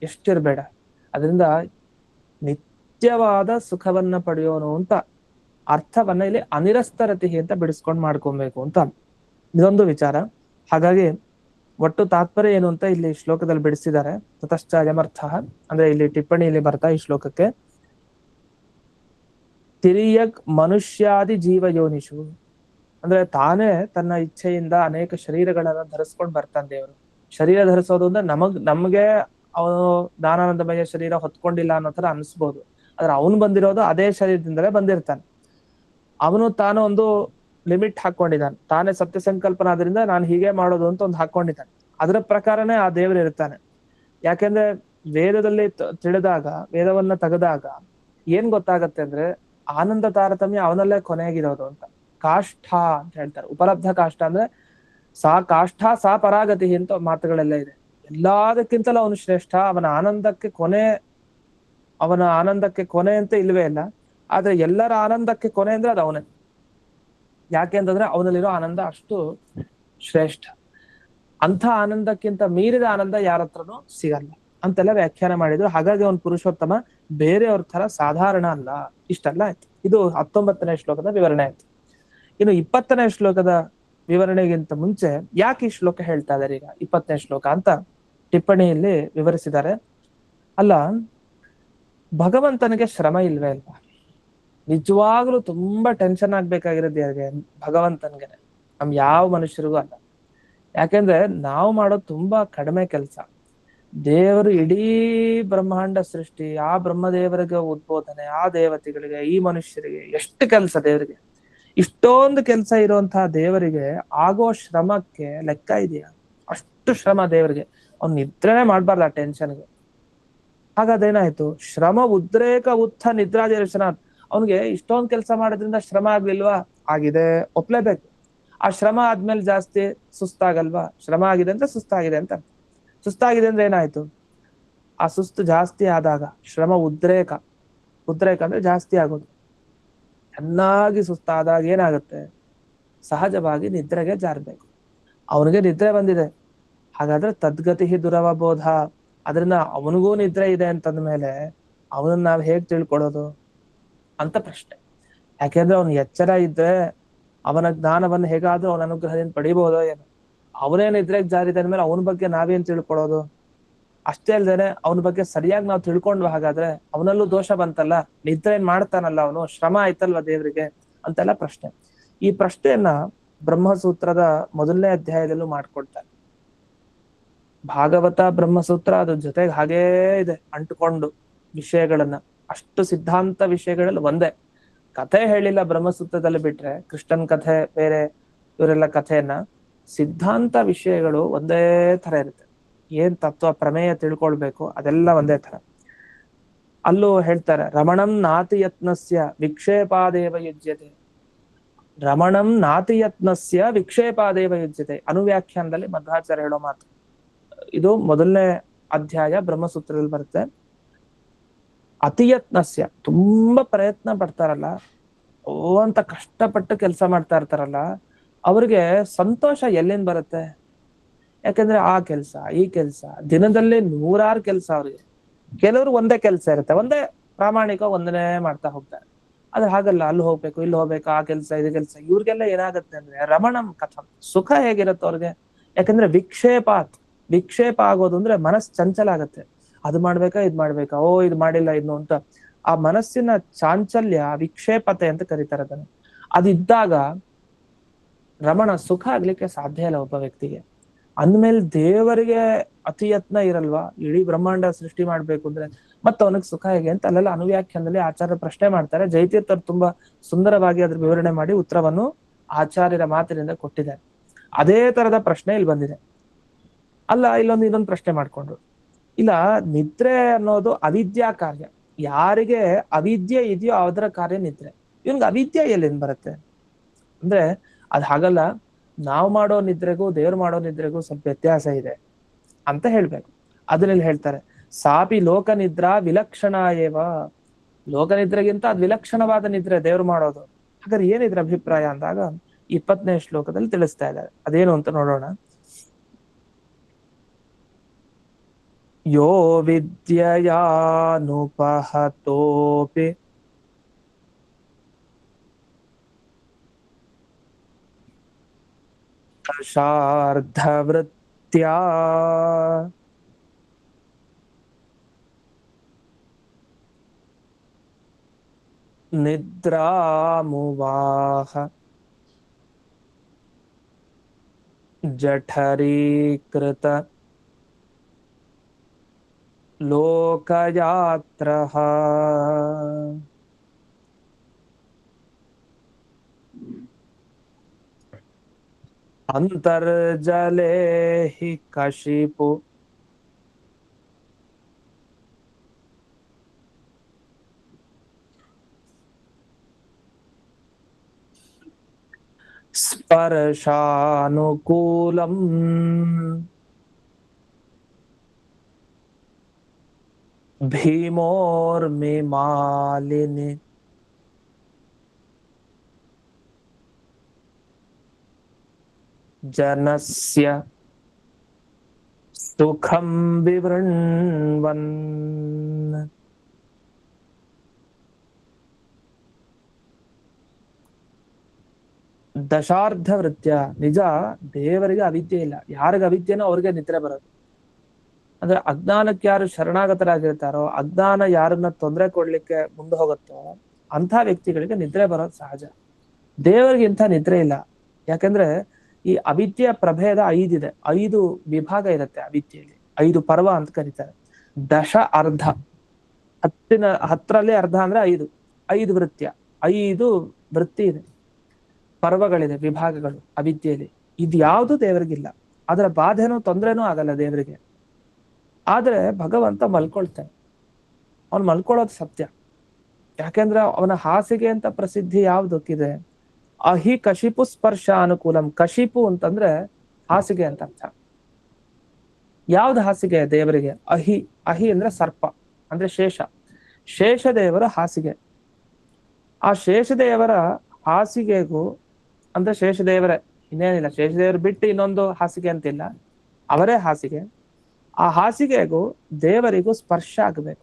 [SPEAKER 3] ಎಷ್ಟಿರ್ಬೇಡ. ಅದರಿಂದ ನಿತ್ಯವಾದ ಸುಖವನ್ನ ಪಡೆಯೋನು ಅಂತ ಅರ್ಥವನ್ನ ಇಲ್ಲಿ ಅನಿರಸ್ತರತಿ ಅಂತ ಬಿಡಿಸ್ಕೊಂಡು ಮಾಡ್ಕೊಬೇಕು ಅಂತ ಇದೊಂದು ವಿಚಾರ. ಹಾಗಾಗಿ ಒಟ್ಟು ತಾತ್ಪರ್ಯ ಏನು ಅಂತ ಇಲ್ಲಿ ಶ್ಲೋಕದಲ್ಲಿ ಬಿಡಿಸಿದ್ದಾರೆ. ತತಶ್ಚ ಅಯಮರ್ಥ ಅಂದ್ರೆ ಇಲ್ಲಿ ಟಿಪ್ಪಣಿಯಲ್ಲಿ ಬರ್ತಾ ಈ ಶ್ಲೋಕಕ್ಕೆ ತಿರಿಯಕ್ ಮನುಷ್ಯಾದಿ ಜೀವ ಯೋನಿಷು ಅಂದ್ರೆ ತಾನೇ ತನ್ನ ಇಚ್ಛೆಯಿಂದ ಅನೇಕ ಶರೀರಗಳನ್ನ ಧರಿಸ್ಕೊಂಡು ಬರ್ತಾನೆ ದೇವರು. ಶರೀರ ಧರಿಸೋದು ಅಂದ್ರೆ ನಮ್ಗೆ ಅವನು ದಾನಾನಂದಮಯ ಶರೀರ ಹೊತ್ಕೊಂಡಿಲ್ಲ ಅನ್ನೋ ತರ ಅನ್ಸ್ಬೋದು. ಆದ್ರೆ ಅವನು ಬಂದಿರೋದು ಅದೇ ಶರೀರದಿಂದಲೇ ಬಂದಿರ್ತಾನೆ. ಅವನು ತಾನು ಒಂದು ಲಿಮಿಟ್ ಹಾಕೊಂಡಿದ್ದಾನೆ, ತಾನೇ ಸತ್ಯ ಸಂಕಲ್ಪನ ಆದ್ರಿಂದ ನಾನು ಹೀಗೆ ಮಾಡೋದು ಅಂತ ಒಂದು ಹಾಕೊಂಡಿದ್ದಾನೆ. ಅದರ ಪ್ರಕಾರನೇ ಆ ದೇವರು ಇರ್ತಾನೆ. ಯಾಕೆಂದ್ರೆ ವೇದದಲ್ಲಿ ತಿಳಿದಾಗ, ವೇದವನ್ನ ತೆಗೆದಾಗ ಏನ್ ಗೊತ್ತಾಗತ್ತೆ ಅಂದ್ರೆ ಆನಂದ ತಾರತಮ್ಯ ಅವನಲ್ಲೇ ಕೊನೆಗಿರೋದು ಅಂತ. ಕಾಷ್ಠ ಅಂತ ಹೇಳ್ತಾರೆ, ಉಪಲಬ್ಧ ಕಾಷ್ಠ ಅಂದ್ರೆ ಸಾ ಕಾಷ್ಠ ಸಾ ಪರಾಗತಿ ಅಂತ ಮಾತುಗಳೆಲ್ಲ ಇದೆ. ಎಲ್ಲದಕ್ಕಿಂತಲೂ ಅವನು ಶ್ರೇಷ್ಠ, ಅವನ ಆನಂದಕ್ಕೆ ಕೊನೆ ಅಂತ ಇಲ್ವೇ ಇಲ್ಲ. ಆದ್ರೆ ಎಲ್ಲರ ಆನಂದಕ್ಕೆ ಕೊನೆ ಅಂದ್ರೆ ಅದು ಅವನೇ. ಯಾಕೆಂತಂದ್ರೆ ಅವನಲ್ಲಿರೋ ಆನಂದ ಅಷ್ಟು ಶ್ರೇಷ್ಠ. ಅಂಥ ಆನಂದಕ್ಕಿಂತ ಮೀರಿದ ಆನಂದ ಯಾರ ಹತ್ರನೂ ಸಿಗಲ್ಲ ಅಂತೆಲ್ಲ ವ್ಯಾಖ್ಯಾನ ಮಾಡಿದ್ರು. ಹಾಗಾಗಿ ಅವನು ಪುರುಷೋತ್ತಮ, ಬೇರೆಯವ್ರ ತರ ಸಾಧಾರಣ ಅಲ್ಲ. ಇಷ್ಟೆಲ್ಲ ಆಯ್ತು. ಇದು 19ನೇ ಶ್ಲೋಕದ ವಿವರಣೆ ಆಯ್ತು. ಇನ್ನು 20ನೇ ಶ್ಲೋಕದ ವಿವರಣೆಗಿಂತ ಮುಂಚೆ ಯಾಕೆ ಈ ಶ್ಲೋಕ ಹೇಳ್ತಾ ಇದಾರೆ ಈಗ 20ನೇ ಶ್ಲೋಕ ಅಂತ ಟಿಪ್ಪಣಿಯಲ್ಲಿ ವಿವರಿಸಿದ್ದಾರೆ. ಅಲ್ಲ, ಭಗವಂತನಿಗೆ ಶ್ರಮ ಇಲ್ವೇ ಇಲ್ವಾ? ನಿಜವಾಗ್ಲೂ ತುಂಬಾ ಟೆನ್ಷನ್ ಆಗ್ಬೇಕಾಗಿರೋದು ಯಾರಿಗೆ? ಭಗವಂತನ್ಗೆನೆ, ನಮ್ ಯಾವ ಮನುಷ್ಯರಿಗೂ ಅಲ್ಲ. ಯಾಕೆಂದ್ರೆ ನಾವು ಮಾಡೋದು ತುಂಬಾ ಕಡಿಮೆ ಕೆಲಸ. ದೇವರು ಇಡೀ ಬ್ರಹ್ಮಾಂಡ ಸೃಷ್ಟಿ, ಆ ಬ್ರಹ್ಮದೇವರಿಗೆ ಉದ್ಬೋಧನೆ, ಆ ದೇವತೆಗಳಿಗೆ, ಈ ಮನುಷ್ಯರಿಗೆ ಎಷ್ಟು ಕೆಲಸ ದೇವರಿಗೆ. ಇಷ್ಟೊಂದು ಕೆಲಸ ಇರುವಂತಹ ದೇವರಿಗೆ ಆಗೋ ಶ್ರಮಕ್ಕೆ ಲೆಕ್ಕ ಇದೆಯಾ? ಅಷ್ಟು ಶ್ರಮ ದೇವರಿಗೆ. ಅವ್ನು ನಿದ್ರೆನೇ ಮಾಡ್ಬಾರ್ದು ಆ ಟೆನ್ಷನ್ಗೆ. ಹಾಗಾದೇನಾಯ್ತು? ಶ್ರಮ ಉದ್ರೇಕ ಉತ್ಥ ನಿದ್ರಾದಿರ್ಶನ. ಅವನಿಗೆ ಇಷ್ಟೊಂದು ಕೆಲಸ ಮಾಡೋದ್ರಿಂದ ಶ್ರಮ ಆಗ್ಲಿಲ್ವಾ? ಆಗಿದೆ, ಒಪ್ಲೇಬೇಕು. ಆ ಶ್ರಮ ಆದ್ಮೇಲೆ ಜಾಸ್ತಿ ಸುಸ್ತಾಗಲ್ವಾ? ಶ್ರಮ ಆಗಿದೆ ಅಂದ್ರೆ ಸುಸ್ತಾಗಿದೆ ಅಂತ. ಸುಸ್ತಾಗಿದೆ ಅಂದ್ರೆ ಏನಾಯ್ತು? ಆ ಸುಸ್ತು ಜಾಸ್ತಿ ಆದಾಗ ಶ್ರಮ ಉದ್ರೇಕ ಅಂದ್ರೆ ಜಾಸ್ತಿ ಆಗೋದು. ಚೆನ್ನಾಗಿ ಸುಸ್ತಾದಾಗ ಏನಾಗುತ್ತೆ? ಸಹಜವಾಗಿ ನಿದ್ರೆಗೆ ಜಾರ್ಬೇಕು. ಅವನಿಗೆ ನಿದ್ರೆ ಬಂದಿದೆ, ಹಾಗಾದ್ರೆ ತದ್ಗತಿ ದುರವಬೋಧ. ಅದರಿಂದ ಅವನಿಗೂ ನಿದ್ರೆ ಇದೆ ಅಂತಂದ ಮೇಲೆ ಅವನನ್ನ ನಾವ್ ಹೇಗ್ ತಿಳ್ಕೊಳ್ಳೋದು ಅಂತ ಪ್ರಶ್ನೆ. ಯಾಕೆಂದ್ರೆ ಅವನು ಎಚ್ಚರ ಇದ್ರೆ ಅವನ ಜ್ಞಾನವನ್ನು ಹೇಗಾದ್ರೂ ಅವನ ಅನುಗ್ರಹದಿಂದ ಪಡಿಬಹುದೋ ಏನೋ. ಅವನೇ ನಿದ್ರೆಗೆ ಜಾರಿದ ಮೇಲೆ ಅವನ ಬಗ್ಗೆ ನಾವೇನ್ ತಿಳ್ಕೊಳ್ಳೋದು? ಅಷ್ಟೇ ಅಲ್ದೇನೆ ಅವನ ಬಗ್ಗೆ ಸರಿಯಾಗಿ ನಾವು ತಿಳ್ಕೊಂಡ್ವಿ, ಹಾಗಾದ್ರೆ ಅವನಲ್ಲೂ ದೋಷ ಬಂತಲ್ಲ, ನಿದ್ರೆ ಏನ್ ಮಾಡ್ತಾನಲ್ಲ ಅವನು, ಶ್ರಮ ಆಯ್ತಲ್ವಾ ದೇವರಿಗೆ ಅಂತೆಲ್ಲ ಪ್ರಶ್ನೆ. ಈ ಪ್ರಶ್ನೆಯನ್ನ ಬ್ರಹ್ಮಸೂತ್ರದ 1ನೇ ಅಧ್ಯಾಯದಲ್ಲೂ ಮಾಡ್ಕೊಡ್ತಾರೆ. ಭಾಗವತ ಬ್ರಹ್ಮಸೂತ್ರ ಅದ್ರ ಜೊತೆಗೆ ಹಾಗೇ ಇದೆ ಅಂಟುಕೊಂಡು ವಿಷಯಗಳನ್ನ. ಅಷ್ಟು ಸಿದ್ಧಾಂತ ವಿಷಯಗಳಲ್ಲಿ ಒಂದೇ. ಕಥೆ ಹೇಳಿಲ್ಲ ಬ್ರಹ್ಮಸೂತ್ರದಲ್ಲಿ ಬಿಟ್ರೆ, ಕೃಷ್ಣನ್ ಕಥೆ ಬೇರೆ, ಇವರೆಲ್ಲ ಕಥೆಯನ್ನ. ಸಿದ್ಧಾಂತ ವಿಷಯಗಳು ಒಂದೇ ತರ ಇರುತ್ತೆ. ಏನ್ ತತ್ವ ಪ್ರಮೇಯ ತಿಳ್ಕೊಳ್ಬೇಕು ಅದೆಲ್ಲ ಒಂದೇ ತರ. ಅಲ್ಲೂ ಹೇಳ್ತಾರೆ, ರಮಣಂ ನಾತಿಯತ್ನಸ್ಯ ವಿಕ್ಷೇಪಾದೇವ ಯುಜ್ಯತೆ. ರಮಣಂ ನಾತಿಯತ್ನಸ್ಯ ವಿಕ್ಷೇಪಾದೇವ ಯುಜ್ಯತೆ ಅನುವ್ಯಾಖ್ಯಾನದಲ್ಲಿ ಮಧ್ವಾಚಾರ್ಯ ಹೇಳೋ ಮಾತು ಇದು. 1ನೇ ಅಧ್ಯಾಯ ಬ್ರಹ್ಮಸೂತ್ರದಲ್ಲಿ ಬರುತ್ತೆ. ಅತಿಯತ್ನಸ್ಯ, ತುಂಬಾ ಪ್ರಯತ್ನ ಪಡ್ತಾರಲ್ಲ, ಅಂತ ಕಷ್ಟಪಟ್ಟು ಕೆಲಸ ಮಾಡ್ತಾ ಇರ್ತಾರಲ್ಲ, ಅವ್ರಿಗೆ ಸಂತೋಷ ಎಲ್ಲಿಂದ ಬರುತ್ತೆ? ಯಾಕಂದ್ರೆ ಆ ಕೆಲ್ಸ ಈ ಕೆಲ್ಸ ದಿನದಲ್ಲಿ 100 ಕೆಲ್ಸ ಅವ್ರಿಗೆ. ಕೆಲವರು ಒಂದೇ ಕೆಲ್ಸ ಇರುತ್ತೆ, ಒಂದೇ ಪ್ರಾಮಾಣಿಕ ಒಂದನೇ ಮಾಡ್ತಾ ಹೋಗ್ತಾರೆ. ಆದ್ರೆ ಹಾಗಲ್ಲ, ಅಲ್ಲಿ ಹೋಗ್ಬೇಕು ಇಲ್ಲಿ ಹೋಗ್ಬೇಕು, ಆ ಕೆಲ್ಸ ಇದು ಕೆಲ್ಸ. ಇವ್ರಿಗೆಲ್ಲ ಏನಾಗುತ್ತೆ ಅಂದ್ರೆ ರಮಣಂ ಕಥಂ, ಸುಖ ಹೇಗಿರುತ್ತೆ ಅವ್ರಿಗೆ? ಯಾಕಂದ್ರೆ ವಿಕ್ಷೇಪ ಆಗೋದು ಅಂದ್ರೆ ಮನಸ್ಸು ಚಂಚಲ ಆಗತ್ತೆ. ಅದು ಮಾಡ್ಬೇಕಾ ಇದ್ ಮಾಡ್ಬೇಕಾ, ಓ ಇದು ಮಾಡಿಲ್ಲ ಇನ್ನು ಅಂತ. ಆ ಮನಸ್ಸಿನ ಚಾಂಚಲ್ಯ ವಿಕ್ಷೇಪತೆ ಅಂತ ಕರೀತಾರೆ ಅದನ್ನ. ಅದಿದ್ದಾಗ ರಮಣ ಸುಖ ಆಗ್ಲಿಕ್ಕೆ ಸಾಧ್ಯ ಇಲ್ಲ ಒಬ್ಬ ವ್ಯಕ್ತಿಗೆ. ಅಂದ್ಮೇಲೆ ದೇವರಿಗೆ ಅತಿ ಯತ್ನ ಇರಲ್ವಾ ಇಡೀ ಬ್ರಹ್ಮಾಂಡ ಸೃಷ್ಟಿ ಮಾಡ್ಬೇಕು ಅಂದ್ರೆ? ಮತ್ತೆ ಅವನಿಗೆ ಸುಖ ಹೇಗೆ ಅಂತ ಅಲ್ಲೆಲ್ಲ ಅನುವ್ಯಾಖ್ಯಾನದಲ್ಲಿ ಆಚಾರ್ಯ ಪ್ರಶ್ನೆ ಮಾಡ್ತಾರೆ. ಜಯತೀರ್ಥರು ತುಂಬಾ ಸುಂದರವಾಗಿ ಅದ್ರ ವಿವರಣೆ ಮಾಡಿ ಉತ್ತರವನ್ನು ಆಚಾರ್ಯರ ಮಾತಿನಿಂದ ಕೊಟ್ಟಿದ್ದಾರೆ. ಅದೇ ತರದ ಪ್ರಶ್ನೆ ಇಲ್ಲಿ ಬಂದಿದೆ. ಅಲ್ಲ, ಇನ್ನೊಂದು ಪ್ರಶ್ನೆ ಮಾಡ್ಕೊಂಡ್ರು. ಇಲ್ಲ, ನಿದ್ರೆ ಅನ್ನೋದು ಅವಿದ್ಯಾ ಕಾರ್ಯ. ಯಾರಿಗೆ ಅವಿದ್ಯೆ ಇದೆಯೋ ಅದರ ಕಾರ್ಯ ನಿದ್ರೆ. ಇವನ್ಗೆ ಅವಿದ್ಯೆ ಎಲ್ಲಿಂದ ಬರುತ್ತೆ ಅಂದ್ರೆ ಅದ್ ಹಾಗಲ್ಲ. ನಾವು ಮಾಡೋ ನಿದ್ರೆಗೂ ದೇವ್ರು ಮಾಡೋ ನಿದ್ರೆಗೂ ಸ್ವಲ್ಪ ವ್ಯತ್ಯಾಸ ಇದೆ ಅಂತ ಹೇಳ್ಬೇಕು. ಅದನ್ನೆಲ್ಲಿ ಹೇಳ್ತಾರೆ, ಸಾಪಿ ಲೋಕ ನಿದ್ರಾ ವಿಲಕ್ಷಣ ಏವ. ಲೋಕ ನಿದ್ರೆಗಿಂತ ಅದು ವಿಲಕ್ಷಣವಾದ ನಿದ್ರೆ ದೇವ್ರು ಮಾಡೋದು. ಹಾಗಾದ್ರೆ ಏನಿದ್ರ ಅಭಿಪ್ರಾಯ ಅಂದಾಗ 20ನೇ ಶ್ಲೋಕದಲ್ಲಿ ತಿಳಿಸ್ತಾ ಇದ್ದಾರೆ. ಅದೇನು ಅಂತ ನೋಡೋಣ. ಯೋ ವಿದ್ಯಯಾನುಪಹತೋಪಿ ಕಷಾರ್ಧವೃತ್ತ್ಯಾ ನಿದ್ರಾಮುವಾಹ ಜಠರೀಕೃತ ಲೋಕಯಾತ್ರಃ. ಅಂತರ್ಜಲೇ ಹಿ ಕಶಿಪು ಸ್ಪರ್ಶಾನುಕೂಲಂ ಭೀಮೋರ್ಮಿಮಾಲಿನಿ ಜನಸ್ಯ ಸುಖಂ ವಿವೃಣ್ವನ್. ದಶಾರ್ಧ ವೃತ್ಯ. ನಿಜ, ದೇವರಿಗೆ ಅವಿದ್ಯೆ ಇಲ್ಲ. ಯಾರಿಗೆ ಅವಿದ್ಯೆನೋ ಅವ್ರಿಗೆ ನಿದ್ರೆ ಬರೋದು. ಅಂದ್ರೆ ಅಜ್ಞಾನಕ್ಕೆ ಯಾರು ಶರಣಾಗತರಾಗಿರ್ತಾರೋ, ಅಜ್ಞಾನ ಯಾರನ್ನ ತೊಂದರೆ ಕೊಡ್ಲಿಕ್ಕೆ ಮುಂದೆ ಹೋಗುತ್ತೋ ಅಂಥ ವ್ಯಕ್ತಿಗಳಿಗೆ ನಿದ್ರೆ ಬರೋದು ಸಹಜ. ದೇವರಿಗೆ ಇಂಥ ನಿದ್ರೆ ಇಲ್ಲ. ಯಾಕಂದ್ರೆ ಈ ಅವಿದ್ಯೆಯ ಪ್ರಭೇದ 5 ಇದೆ. 5 ವಿಭಾಗ ಇರುತ್ತೆ ಅವಿದ್ಯೆಯಲ್ಲಿ. 5 ಪರ್ವ ಅಂತ ಕರೀತಾರೆ. ದಶ ಅರ್ಧ, 10ರಲ್ಲಿ ಅರ್ಧ ಅಂದ್ರೆ 5. 5 ವೃತ್ಯ, 5 ವೃತ್ತಿ ಇದೆ, ಪರ್ವಗಳಿದೆ, ವಿಭಾಗಗಳು ಅವಿದ್ಯೆಯಲ್ಲಿ. ಇದ್ಯಾವುದು ದೇವರಿಗಿಲ್ಲ. ಅದರ ಬಾಧೆನೂ ತೊಂದರೆನೂ ಆಗಲ್ಲ ದೇವರಿಗೆ. ಆದ್ರೆ ಭಗವಂತ ಮಲ್ಕೊಳ್ತಾನೆ. ಅವನು ಮಲ್ಕೊಳ್ಳೋದು ಸತ್ಯ. ಯಾಕೆಂದ್ರೆ ಅವನ ಹಾಸಿಗೆ ಅಂತ ಪ್ರಸಿದ್ಧಿ ಯಾವ್ದಕ್ಕಿದೆ? ಅಹಿ ಕಶಿಪು ಸ್ಪರ್ಶ ಅನುಕೂಲಂ. ಕಶಿಪು ಅಂತಂದ್ರೆ ಹಾಸಿಗೆ ಅಂತ ಅರ್ಥ. ಯಾವ್ದು ಹಾಸಿಗೆ ದೇವರಿಗೆ? ಅಹಿ. ಅಹಿ ಅಂದ್ರೆ ಸರ್ಪ, ಅಂದ್ರೆ ಶೇಷ. ಶೇಷದೇವರ ಹಾಸಿಗೆ. ಆ ಶೇಷದೇವರ ಹಾಸಿಗೆಗೂ, ಅಂದ್ರೆ ಶೇಷದೇವರೇ, ಇನ್ನೇನಿಲ್ಲ, ಶೇಷದೇವರು ಬಿಟ್ಟು ಇನ್ನೊಂದು ಹಾಸಿಗೆ ಅಂತಿಲ್ಲ, ಅವರೇ ಹಾಸಿಗೆ. ಆ ಹಾಸಿಗೆಗೂ ದೇವರಿಗೂ ಸ್ಪರ್ಶ ಆಗಬೇಕು.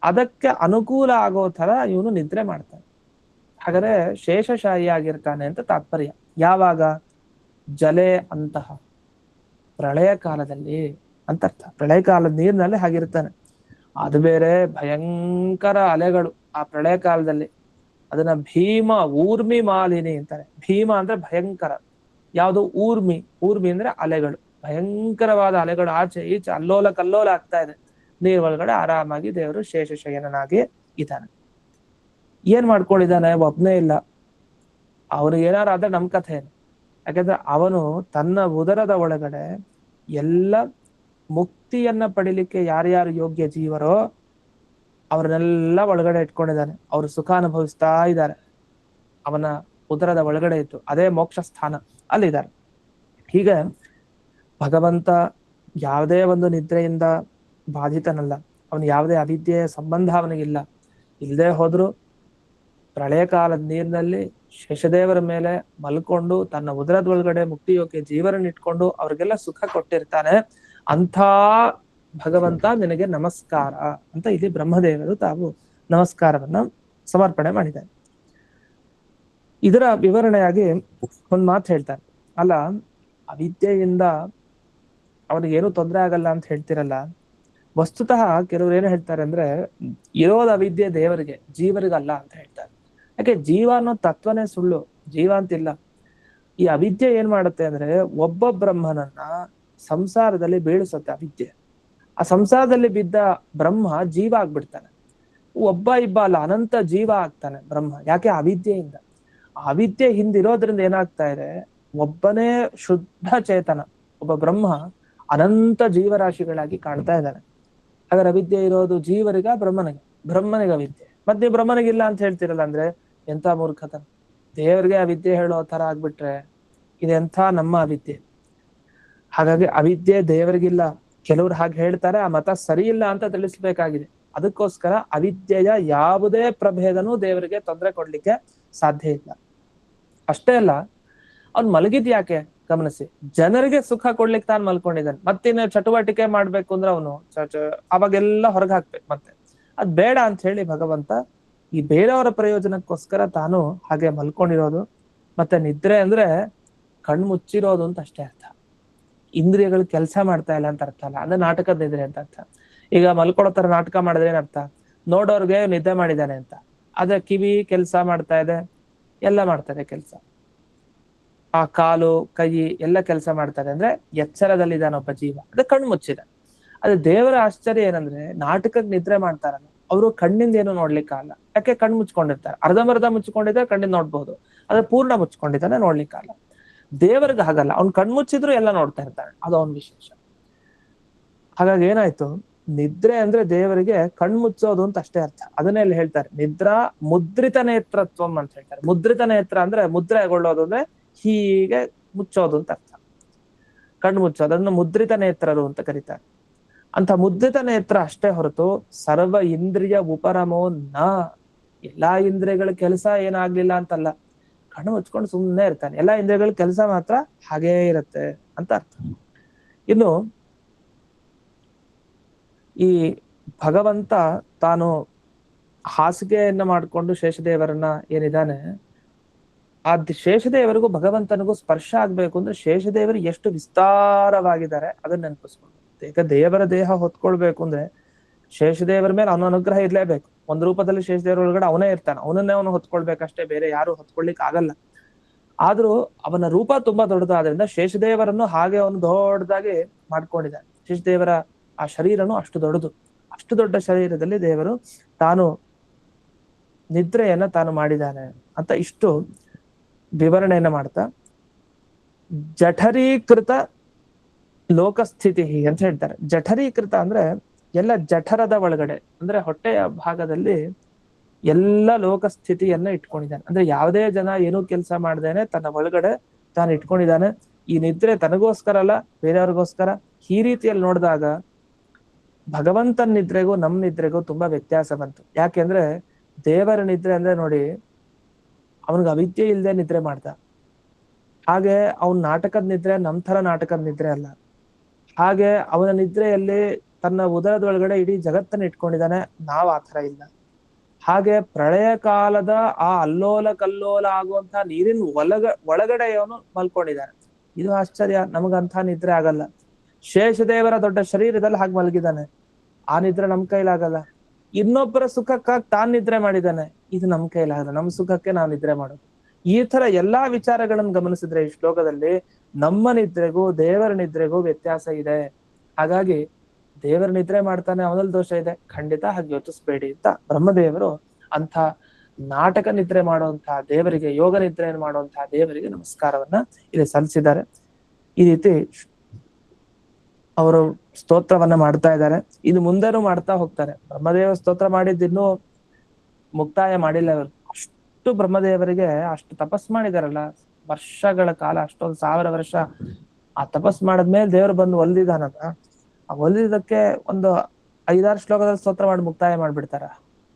[SPEAKER 3] ಅದಕ್ಕೆ ಅನುಕೂಲ ಆಗೋ ತರ ಇವನು ನಿದ್ರೆ ಮಾಡ್ತಾನೆ. ಹಾಗಾದ್ರೆ ಶೇಷಶಾಹಿ ಆಗಿರ್ತಾನೆ ಅಂತ ತಾತ್ಪರ್ಯ. ಯಾವಾಗ? ಜಲೆ ಅಂತಹ, ಪ್ರಳಯ ಕಾಲದಲ್ಲಿ ಅಂತ ಅರ್ಥ. ಪ್ರಳಯ ಕಾಲದ ನೀರಿನಲ್ಲಿ ಹಾಗಿರ್ತಾನೆ. ಅದು ಬೇರೆ ಭಯಂಕರ ಅಲೆಗಳು ಆ ಪ್ರಳಯ ಕಾಲದಲ್ಲಿ. ಅದನ್ನ ಭೀಮ ಊರ್ಮಿ ಮಾಲಿನಿ ಅಂತಾರೆ. ಭೀಮ ಅಂದ್ರೆ ಭಯಂಕರ. ಯಾವುದು? ಊರ್ಮಿ. ಊರ್ಮಿ ಅಂದ್ರೆ ಅಲೆಗಳು, ಭಯಂಕರವಾದ ಅಲೆಗಳು. ಆಚೆ ಈಚೆ ಅಲ್ಲೋಲ ಕಲ್ಲೋಲ ಆಗ್ತಾ ಇದೆ. ನೀರ್ ಒಳಗಡೆ ಆರಾಮಾಗಿ ದೇವರು ಶೇಷಶಯನನಾಗಿ ಇದ್ದಾನೆ. ಏನ್ ಮಾಡ್ಕೊಂಡಿದ್ದಾನೆ? ಒಬ್ನೇ ಇಲ್ಲ. ಅವನು ಏನಾರು ಆದ್ರೆ ನಮ್ ಕಥೆ ಏನು? ಯಾಕಂದ್ರೆ ಅವನು ತನ್ನ ಉದರದ ಒಳಗಡೆ ಎಲ್ಲ ಮುಕ್ತಿಯನ್ನ ಪಡಿಲಿಕ್ಕೆ ಯಾರ್ಯಾರು ಯೋಗ್ಯ ಜೀವರೋ ಅವ್ರನ್ನೆಲ್ಲ ಒಳಗಡೆ ಇಟ್ಕೊಂಡಿದ್ದಾನೆ. ಅವರು ಸುಖ ಅನುಭವಿಸ್ತಾ ಇದ್ದಾರೆ. ಅವನ ಉದರದ ಒಳಗಡೆ ಇತ್ತು, ಅದೇ ಮೋಕ್ಷ ಸ್ಥಾನ, ಅಲ್ಲಿದ್ದಾರೆ. ಹೀಗೆ ಭಗವಂತ ಯಾವುದೇ ಒಂದು ನಿದ್ರೆಯಿಂದ ಬಾಧಿತನಲ್ಲ. ಅವನು ಯಾವುದೇ ಅವಿದ್ಯೆಯ ಸಂಬಂಧ ಅವನಿಗಿಲ್ಲ. ಇಲ್ಲದೆ ಹೋದ್ರು ಪ್ರಳಯ ಕಾಲದ ನೀರಿನಲ್ಲಿ ಶೇಷದೇವರ ಮೇಲೆ ಮಲ್ಕೊಂಡು ತನ್ನ ಉದರದ ಒಳಗಡೆ ಮುಕ್ತಿಯೋಗ್ಯ ಜೀವನ ಇಟ್ಕೊಂಡು ಅವ್ರಿಗೆಲ್ಲ ಸುಖ ಕೊಟ್ಟಿರ್ತಾನೆ. ಅಂಥ ಭಗವಂತ ನಿನಗೆ ನಮಸ್ಕಾರ ಅಂತ ಇಲ್ಲಿ ಬ್ರಹ್ಮದೇವರು ತಾವು ನಮಸ್ಕಾರವನ್ನ ಸಮರ್ಪಣೆ ಮಾಡಿದ್ದಾರೆ. ಇದರ ವಿವರಣೆಯಾಗಿ ಒಂದ್ ಮಾತು ಹೇಳ್ತಾರೆ. ಅಲ್ಲ, ಅವಿದ್ಯೆಯಿಂದ ಅವನಿಗೇನು ತೊಂದರೆ ಆಗಲ್ಲ ಅಂತ ಹೇಳ್ತಿರಲ್ಲ. ವಸ್ತುತಃ ಕೆಲವ್ರು ಏನು ಹೇಳ್ತಾರೆ ಅಂದ್ರೆ, ಇರೋದು ಅವಿದ್ಯೆ ದೇವರಿಗೆ, ಜೀವರಿಗಲ್ಲ ಅಂತ ಹೇಳ್ತಾರೆ. ಯಾಕೆ? ಜೀವ ಅನ್ನೋ ತತ್ವನೇ ಸುಳ್ಳು, ಜೀವ ಅಂತಿಲ್ಲ. ಈ ಅವಿದ್ಯೆ ಏನ್ ಮಾಡುತ್ತೆ ಅಂದ್ರೆ, ಒಬ್ಬ ಬ್ರಹ್ಮನನ್ನ ಸಂಸಾರದಲ್ಲಿ ಬೀಳಿಸುತ್ತೆ ಅವಿದ್ಯೆ. ಆ ಸಂಸಾರದಲ್ಲಿ ಬಿದ್ದ ಬ್ರಹ್ಮ ಜೀವ ಆಗ್ಬಿಡ್ತಾನೆ. ಒಬ್ಬ ಇಬ್ಬ ಅಲ್ಲ, ಅನಂತ ಜೀವ ಆಗ್ತಾನೆ ಬ್ರಹ್ಮ. ಯಾಕೆ? ಅವಿದ್ಯೆಯಿಂದ. ಅವಿದ್ಯೆ ಹಿಂದಿರೋದ್ರಿಂದ ಏನಾಗ್ತಾ ಇದೆ? ಒಬ್ಬನೇ ಶುದ್ಧ ಚೇತನ, ಒಬ್ಬ ಬ್ರಹ್ಮ ಅನಂತ ಜೀವರಾಶಿಗಳಾಗಿ ಕಾಣ್ತಾ ಇದ್ದಾನೆ. ಹಾಗಾದ್ರೆ ಅವಿದ್ಯೆ ಇರೋದು ಜೀವರಿಗ, ಬ್ರಹ್ಮನಿಗೆ? ಬ್ರಹ್ಮನಿಗೆ ಅವಿದ್ಯೆ. ಮತ್ತೆ ನೀವು ಬ್ರಹ್ಮನಿಗಿಲ್ಲ ಅಂತ ಹೇಳ್ತಿರಲ್ಲ, ಅಂದ್ರೆ ಎಂತ ಮೂರ್ಖತನ. ದೇವರಿಗೆ ಅವಿದ್ಯೆ ಹೇಳೋ ತರ ಆಗ್ಬಿಟ್ರೆ ಇದೆಂಥ ನಮ್ಮ ಅವಿದ್ಯೆ. ಹಾಗಾಗಿ ಅವಿದ್ಯೆ ದೇವರಿಗಿಲ್ಲ. ಕೆಲವ್ರು ಹಾಗೆ ಹೇಳ್ತಾರೆ, ಆ ಮತ ಸರಿ ಇಲ್ಲ ಅಂತ ತಿಳಿಸ್ಬೇಕಾಗಿದೆ. ಅದಕ್ಕೋಸ್ಕರ ಅವಿದ್ಯೆಯ ಯಾವುದೇ ಪ್ರಭೇದನೂ ದೇವರಿಗೆ ತೊಂದರೆ ಕೊಡ್ಲಿಕ್ಕೆ ಸಾಧ್ಯ ಇಲ್ಲ. ಅಷ್ಟೇ ಅಲ್ಲ, ಅವ್ನ್ ಮಲಗಿದ್ ಯಾಕೆ ಗಮನಿಸಿ, ಜನರಿಗೆ ಸುಖ ಕೊಡ್ಲಿಕ್ಕೆ ತಾನು ಮಲ್ಕೊಂಡಿದ್ದಾನೆ. ಮತ್ತಿನ್ನ ಚಟುವಟಿಕೆ ಮಾಡ್ಬೇಕು ಅಂದ್ರೆ ಅವನು ಅವಾಗೆಲ್ಲ ಹೊರಗೆ ಹಾಕ್ಬೇಕು. ಮತ್ತೆ ಅದ್ ಬೇಡ ಅಂತ ಹೇಳಿ ಭಗವಂತ ಈ ಬೇರೆಯವರ ಪ್ರಯೋಜನಕ್ಕೋಸ್ಕರ ತಾನು ಹಾಗೆ ಮಲ್ಕೊಂಡಿರೋದು. ಮತ್ತೆ ನಿದ್ರೆ ಅಂದ್ರೆ ಕಣ್ಣು ಮುಚ್ಚಿರೋದು ಅಂತ ಅಷ್ಟೇ ಅರ್ಥ. ಇಂದ್ರಿಯಗಳು ಕೆಲಸ ಮಾಡ್ತಾ ಇಲ್ಲ ಅಂತ ಅರ್ಥ ಅಲ್ಲ. ಅದು ನಾಟಕದ ನಿದ್ರೆ ಅಂತ ಅರ್ಥ. ಈಗ ಮಲ್ಕೊಳ್ಳೋ ತರ ನಾಟಕ ಮಾಡಿದ್ರೆ ಏನರ್ಥ, ನೋಡೋರ್ಗೆ ನಿದ್ದೆ ಮಾಡಿದ್ದಾನೆ ಅಂತ. ಅದೇ ಕಿವಿ ಕೆಲಸ ಮಾಡ್ತಾ ಇದೆ, ಎಲ್ಲ ಮಾಡ್ತಾರೆ ಕೆಲಸ, ಆ ಕಾಲು ಕೈ ಎಲ್ಲ ಕೆಲಸ ಮಾಡ್ತಾರೆ. ಅಂದ್ರೆ ಎಚ್ಚರದಲ್ಲಿದ್ದಾನೊಬ್ಬ ಜೀವ, ಅದೇ ಕಣ್ಣು ಮುಚ್ಚಿದೆ. ಅದೇ ದೇವರ ಆಶ್ಚರ್ಯ ಏನಂದ್ರೆ, ನಾಟಕಕ್ಕೆ ನಿದ್ರೆ ಮಾಡ್ತಾರಲ್ಲ ಅವರು ಕಣ್ಣಿಂದ ಏನು ನೋಡ್ಲಿಕ್ಕಾಗಲ್ಲ. ಯಾಕೆ? ಕಣ್ಣು ಮುಚ್ಕೊಂಡಿರ್ತಾರೆ. ಅರ್ಧಂಬರ್ಧ ಮುಚ್ಕೊಂಡಿದ್ರೆ ಕಣ್ಣಿಂದ ನೋಡ್ಬಹುದು, ಅದೇ ಪೂರ್ಣ ಮುಚ್ಕೊಂಡಿದ್ದಾನೆ ನೋಡ್ಲಿಕ್ಕಾಗಲ್ಲ. ದೇವರಿಗೆ ಹಾಗಲ್ಲ, ಅವ್ನ್ ಕಣ್ಮುಚ್ಚಿದ್ರು ಎಲ್ಲ ನೋಡ್ತಾ ಇರ್ತಾನೆ. ಅದು ಅವನ್ ವಿಶೇಷ. ಹಾಗಾಗಿ ಏನಾಯ್ತು, ನಿದ್ರೆ ಅಂದ್ರೆ ದೇವರಿಗೆ ಕಣ್ಮುಚ್ಚೋದು ಅಂತ ಅಷ್ಟೇ ಅರ್ಥ. ಅದನ್ನೇ ಇಲ್ಲಿ ಹೇಳ್ತಾರೆ, ನಿದ್ರಾ ಮುದ್ರಿತ ನೇತ್ರತ್ವಂ ಅಂತ ಹೇಳ್ತಾರೆ. ಮುದ್ರಿತ ನೇತ್ರ ಅಂದ್ರೆ ಮುದ್ರೆಗೊಳ್ಳೋದು, ಅಂದ್ರೆ ಹೀಗೆ ಮುಚ್ಚೋದು ಅಂತ ಅರ್ಥ. ಕಣ್ಣು ಮುಚ್ಚೋದು, ಅದನ್ನು ಮುದ್ರಿತ ನೇತ್ರರು ಅಂತ ಕರೀತಾರೆ. ಅಂತ ಮುದ್ರಿತ ನೇತ್ರ ಅಷ್ಟೇ ಹೊರತು ಸರ್ವ ಇಂದ್ರಿಯ ಉಪರಮೋ ನ, ಎಲ್ಲಾ ಇಂದ್ರಿಯಗಳ ಕೆಲಸ ಏನಾಗ್ಲಿಲ್ಲ ಅಂತಲ್ಲ. ಕಣ್ಣು ಮುಚ್ಕೊಂಡು ಸುಮ್ಮನೆ ಇರ್ತಾನೆ, ಎಲ್ಲಾ ಇಂದ್ರಿಯಗಳ ಕೆಲಸ ಮಾತ್ರ ಹಾಗೇ ಇರುತ್ತೆ ಅಂತ ಅರ್ಥ. ಇನ್ನು ಈ ಭಗವಂತ ತಾನು ಹಾಸಿಗೆಯನ್ನ ಮಾಡಿಕೊಂಡು ಶೇಷದೇವರನ್ನ ಏನಿದ್ದಾನೆ, ಆ ಶೇಷದೇವರಿಗೂ ಭಗವಂತನಿಗೂ ಸ್ಪರ್ಶ ಆಗ್ಬೇಕು ಅಂದ್ರೆ ಶೇಷದೇವರು ಎಷ್ಟು ವಿಸ್ತಾರವಾಗಿದ್ದಾರೆ ಅದನ್ನ ನೆನಪಿಸ್ಕೊಂಡು. ಈಗ ದೇವರ ದೇಹ ಹೊತ್ಕೊಳ್ಬೇಕು ಅಂದ್ರೆ ಶೇಷದೇವರ ಮೇಲೆ ಅವನ ಅನುಗ್ರಹ ಇರ್ಲೇಬೇಕು. ಒಂದ್ ರೂಪದಲ್ಲಿ ಶೇಷದೇವರ ಒಳಗಡೆ ಅವನೇ ಇರ್ತಾನೆ, ಅವನನ್ನೇ ಅವನು ಹೊತ್ಕೊಳ್ಬೇಕಷ್ಟೇ, ಬೇರೆ ಯಾರು ಹೊತ್ಕೊಳ್ಲಿಕ್ಕೆ ಆಗಲ್ಲ. ಆದ್ರೂ ಅವನ ರೂಪ ತುಂಬಾ ದೊಡ್ಡದಾದ್ರಿಂದ ಶೇಷದೇವರನ್ನು ಹಾಗೆ ಅವನು ದೊಡ್ಡದಾಗಿ ಮಾಡ್ಕೊಂಡಿದ್ದಾನೆ. ಶೇಷದೇವರ ಆ ಶರೀರನು ಅಷ್ಟು ದೊಡ್ಡದು. ಅಷ್ಟು ದೊಡ್ಡ ಶರೀರದಲ್ಲಿ ದೇವರು ತಾನು ನಿದ್ರೆಯನ್ನ ತಾನು ಮಾಡಿದ್ದಾನೆ ಅಂತ ಇಷ್ಟು ವಿವರಣೆಯನ್ನ ಮಾಡ್ತಾ, ಜಠರೀಕೃತ ಲೋಕಸ್ಥಿತಿ ಅಂತ ಹೇಳ್ತಾರೆ. ಜಠರೀಕೃತ ಅಂದ್ರೆ ಎಲ್ಲ ಜಠರದ ಒಳಗಡೆ, ಅಂದ್ರೆ ಹೊಟ್ಟೆಯ ಭಾಗದಲ್ಲಿ ಎಲ್ಲ ಲೋಕಸ್ಥಿತಿಯನ್ನ ಇಟ್ಕೊಂಡಿದ್ದಾನೆ. ಅಂದ್ರೆ ಯಾವುದೇ ಜನ ಏನೂ ಕೆಲಸ ಮಾಡ್ದೇನೆ ತನ್ನ ಒಳಗಡೆ ತಾನು ಇಟ್ಕೊಂಡಿದ್ದಾನೆ. ಈ ನಿದ್ರೆ ತನಗೋಸ್ಕರ ಅಲ್ಲ, ಬೇರೆಯವ್ರಿಗೋಸ್ಕರ. ಈ ರೀತಿಯಲ್ಲಿ ನೋಡಿದಾಗ ಭಗವಂತನ ನಿದ್ರೆಗೂ ನಮ್ ನಿದ್ರೆಗೂ ತುಂಬಾ ವ್ಯತ್ಯಾಸ ಬಂತು. ಯಾಕೆಂದ್ರೆ ದೇವರ ನಿದ್ರೆ ಅಂದ್ರೆ ನೋಡಿ, ಅವನಿಗೆ ಅವಿದ್ಯೆ ಇಲ್ಲದೆ ನಿದ್ರೆ ಮಾಡ್ದ. ಹಾಗೆ ಅವನ್ ನಾಟಕದ ನಿದ್ರೆ ನಮ್ ತರ ನಾಟಕದ ನಿದ್ರೆ ಅಲ್ಲ. ಹಾಗೆ ಅವನ ನಿದ್ರೆಯಲ್ಲಿ ತನ್ನ ಉದರದೊಳಗಡೆ ಇಡೀ ಜಗತ್ತನ್ನ ಇಟ್ಕೊಂಡಿದ್ದಾನೆ, ನಾವ್ ಆ ತರ ಇಲ್ಲ. ಹಾಗೆ ಪ್ರಳಯ ಕಾಲದ ಆ ಅಲ್ಲೋಲ ಕಲ್ಲೋಲ ಆಗುವಂತಹ ನೀರಿನ ಒಳಗಡೆ ಅವನು ಮಲ್ಕೊಂಡಿದ್ದಾನೆ. ಇದು ಆಶ್ಚರ್ಯ, ನಮಗಂಥ ನಿದ್ರೆ ಆಗಲ್ಲ. ಶೇಷದೇವರ ದೊಡ್ಡ ಶರೀರದಲ್ಲಿ ಹಾಗೆ ಮಲಗಿದ್ದಾನೆ, ಆ ನಿದ್ರೆ ನಮ್ ಕೈಲಾಗಲ್ಲ. ಇನ್ನೊಬ್ಬರ ಸುಖಕ್ಕಾಗಿ ತಾನ್ ನಿದ್ರೆ ಮಾಡಿದ್ದಾನೆ, ಇದು ನಮ್ ಕೈಲಾಗಲ್ಲ. ನಮ್ ಸುಖಕ್ಕೆ ನಾವು ನಿದ್ರೆ ಮಾಡೋದು. ಈ ತರ ಎಲ್ಲಾ ವಿಚಾರಗಳನ್ನು ಗಮನಿಸಿದ್ರೆ ಈ ಶ್ಲೋಕದಲ್ಲಿ ನಮ್ಮ ನಿದ್ರೆಗೂ ದೇವರ ನಿದ್ರೆಗೂ ವ್ಯತ್ಯಾಸ ಇದೆ. ಹಾಗಾಗಿ ದೇವರ ನಿದ್ರೆ ಮಾಡ್ತಾನೆ, ಅವನಲ್ಲಿ ದೋಷ ಇದೆ, ಖಂಡಿತ ಹಾಗೆ ಯೋಚಿಸ್ಬೇಡಿ ಅಂತ ಬ್ರಹ್ಮದೇವರು ಅಂಥ ನಾಟಕ ನಿದ್ರೆ ಮಾಡುವಂತಹ ದೇವರಿಗೆ, ಯೋಗ ನಿದ್ರೆಯನ್ನು ಮಾಡುವಂತಹ ದೇವರಿಗೆ ನಮಸ್ಕಾರವನ್ನ ಇಲ್ಲಿ ಸಲ್ಲಿಸಿದ್ದಾರೆ. ಈ ರೀತಿ ಅವರು ಸ್ತೋತ್ರವನ್ನ ಮಾಡ್ತಾ ಇದ್ದಾರೆ. ಇದು ಮುಂದೆನೂ ಮಾಡ್ತಾ ಹೋಗ್ತಾರೆ. ಬ್ರಹ್ಮದೇವ ಸ್ತೋತ್ರ ಮಾಡಿದ್ದಿನ್ನೂ ಮುಕ್ತಾಯ ಮಾಡಿಲ್ಲ ಅವರು. ಅಷ್ಟು ಬ್ರಹ್ಮದೇವರಿಗೆ ಅಷ್ಟು ತಪಸ್ ಮಾಡಿದಾರಲ್ಲ, ವರ್ಷಗಳ ಕಾಲ, ಅಷ್ಟೊಂದು 1000 ವರ್ಷ ಆ ತಪಸ್ ಮಾಡದ್ಮೇಲೆ ದೇವರು ಬಂದು ಒಲ್ದಿದಾನಲ್ಲ, ಆ ಒಲ್ದಿದ್ದಕ್ಕೆ ಒಂದು 5-6 ಶ್ಲೋಕದಲ್ಲಿ ಸ್ತೋತ್ರ ಮಾಡಿ ಮುಕ್ತಾಯ ಮಾಡ್ಬಿಡ್ತಾರ.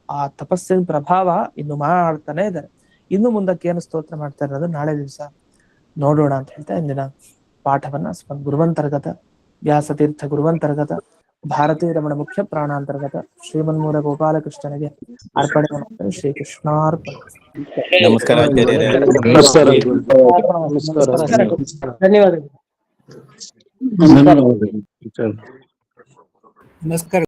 [SPEAKER 3] ಆ ತಪಸ್ಸಿನ ಪ್ರಭಾವ ಇನ್ನು ಮಾಡ್ತಾನೆ ಇದ್ದಾರೆ. ಇನ್ನು ಮುಂದಕ್ಕೆ ಏನು ಸ್ತೋತ್ರ ಮಾಡ್ತಾ ಇರೋದು ನಾಳೆ ದಿವಸ ನೋಡೋಣ ಅಂತ ಹೇಳ್ತಾ ಇಂದಿನ ಪಾಠವನ್ನ ಗುರುವಂತರ್ಗತ ವ್ಯಾಸತೀರ್ಥ ಗುರುವಂತರ್ಗತ ಭಾರತೀ ರಮಣ ಮುಖ್ಯ ಪ್ರಾಣಾಂತರ್ಗತ ಶ್ರೀಮನ್ಮೂಲ ಗೋಪಾಲಕೃಷ್ಣನಿಗೆ ಅರ್ಪಣೆ ಮಾಡ್ತಾರೆ. ಶ್ರೀಕೃಷ್ಣಾರ್ಪಣ.
[SPEAKER 1] ನಮಸ್ಕಾರ ಆಚಾರ್ಯರೇ.
[SPEAKER 3] ಧನ್ಯವಾದಗಳು.
[SPEAKER 2] ನಮಸ್ಕಾರ.